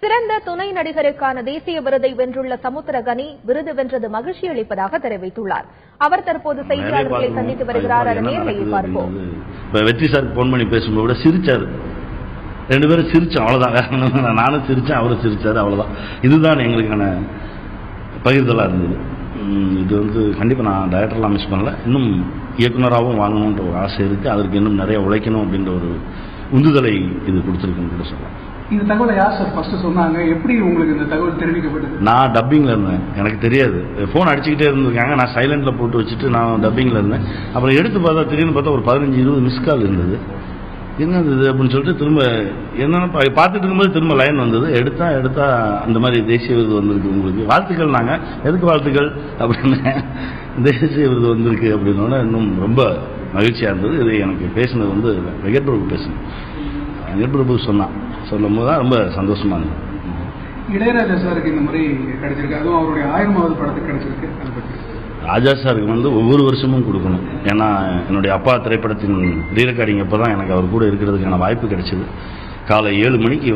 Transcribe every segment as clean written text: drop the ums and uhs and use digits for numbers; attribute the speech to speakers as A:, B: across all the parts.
A: சிறந்த துணை நடிகருக்கான தேசிய விருதை வென்றுள்ள சமுத்திரகனி விருது வென்றது மகிழ்ச்சி அளிப்பதாக தெரிவித்துள்ளார். அவர் தற்போது செய்தியாளர்களை சந்தித்து வருகிறார். நேரில் பார்ப்போம்.
B: வெற்றி சார் போன் பண்ணி பேசும்போது கூட சிரிச்சாரு. 2 பேரும் சிரிச்சோம், அவ்வளவுதான். நானும் சிரிச்சேன், அவரும் சிரிச்சாரு, அவ்வளவுதான். இதுதான் எங்களுக்கான பகிர்தலா இருந்தது. இது கண்டிப்பா நான் டைரக்டர்லாம் மிஸ் பண்ணல. இன்னும் இயக்குனராகவும் வாங்கணுன்ற ஒரு ஆசை இருக்கு. அதற்கு இன்னும் நிறைய உழைக்கணும் அப்படின்ற ஒரு உந்துதலை இது கொடுத்துருக்குன்னு கூட சொல்லலாம்.
C: இந்த தகவலை யார் சார் ஃபர்ஸ்ட் சொன்னாங்க? எப்படி உங்களுக்கு இந்த தகவல் தெரிவிக்கப்பட்டது?
B: நான் டப்பிங்ல இருந்தேன், எனக்கு தெரியாது. போன் அடிச்சுக்கிட்டே இருந்திருக்காங்க, நான் சைலண்ட்ல போட்டு வச்சுட்டு நான் டப்பிங்ல இருந்தேன். அப்புறம் எடுத்து பார்த்தா திடீர்னு பார்த்தா ஒரு 15-20 மிஸ் கால் இருந்தது. என்னது இது அப்படின்னு சொல்லிட்டு திரும்ப என்னன்னு பார்த்துட்டு இருக்கும்போது திரும்ப லைன் வந்தது. எடுத்தா அந்த மாதிரி தேசிய விருது வந்திருக்கு உங்களுக்கு, வாழ்த்துக்கள். நாங்க எதுக்கு வாழ்த்துக்கள் அப்படின்னு, தேசிய விருது வந்திருக்கு அப்படின்னோட இன்னும் ரொம்ப மகிழ்ச்சியா இருந்தது. இது எனக்கு பேசினது வெங்கட் பிரபு பேசணும். வெங்கட் பிரபு சொல்லும் போது தான் ரொம்ப சந்தோஷமா இருந்தது.
C: இளையராஜா சாருக்கு இந்த முறை கிடைச்சிருக்கு, அதுவும் அவருடைய 1000வது படத்துக்கு கிடைச்சிருக்கு. அதை பற்றி
B: ராஜா சாருக்கு ஒவ்வொரு வருஷமும் கொடுக்கணும். ஏன்னா என்னுடைய அப்பா திரைப்படத்தின் ரீரெக்கார்டிங் அப்பதான் எனக்கு அவர் கூட இருக்கிறதுக்கான வாய்ப்பு கிடைச்சது. காலை 7 மணிக்கு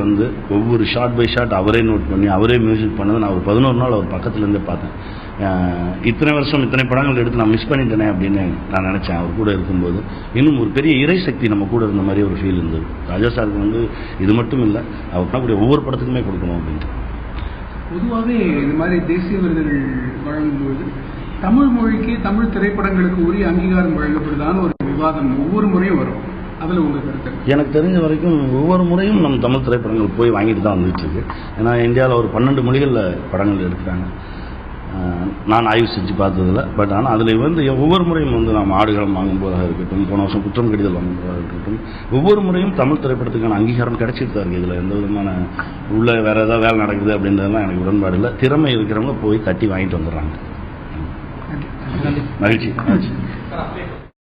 B: ஒவ்வொரு ஷாட் பை ஷாட் அவரே நோட் பண்ணி அவரே மியூசிக் பண்ணது. நான் ஒரு 11 நாள் அவர் பக்கத்துலேருந்தே பார்த்தேன். இத்தனை வருஷம் இத்தனை படங்கள் எடுத்து நான் மிஸ் பண்ணிட்டேனே அப்படின்னு நான் நினைச்சேன். அவர் கூட இருக்கும்போது இன்னும் ஒரு பெரிய இறை சக்தி நம்ம கூட இருந்த மாதிரி ஒரு ஃபீல் இருந்தது. ராஜா சாருக்கு இது மட்டும் இல்லை, அவர் பண்ணக்கூடிய ஒவ்வொரு படத்துக்குமே கொடுக்கணும் அப்படின்ட்டு.
C: பொதுவாகவே இந்த மாதிரி தேசிய விருதுகள் வழங்கும்போது தமிழ் மொழிக்கு, தமிழ் திரைப்படங்களுக்கு உரிய அங்கீகாரம் வழங்கப்படுதான்னு ஒரு விவாதம் ஒவ்வொரு முறையும் வரும். அதில் உங்க கருத்து?
B: எனக்கு தெரிஞ்ச வரைக்கும் ஒவ்வொரு முறையும் நம்ம தமிழ் திரைப்படங்கள் போய் வாங்கிட்டு தான் வந்துட்டு இருக்கு. ஏன்னா இந்தியாவில் ஒரு 12 மொழிகளில் படங்கள் எடுக்கிறாங்க. நான் ஆய்வு செஞ்சு பார்த்ததில்ல. பட் ஆனால் அதில் ஒவ்வொரு முறையும் நாம் ஆடுகளம் வாங்கும்போதாக இருக்கட்டும், போன வருஷம் குற்றம் கடிதல் வாங்கும்போதாக இருக்கட்டும், ஒவ்வொரு முறையும் தமிழ் திரைப்படத்துக்கான அங்கீகாரம் கிடைச்சிட்டு தான் இருக்கு. இதில் எந்த விதமான உள்ள வேற ஏதாவது வேலை நடக்குது அப்படின்றதெல்லாம் எனக்கு உடன்பாடு இல்லை. திறமை இருக்கிறவங்க போய் தட்டி வாங்கிட்டு வந்துடுறாங்க. மகிழ்ச்சி.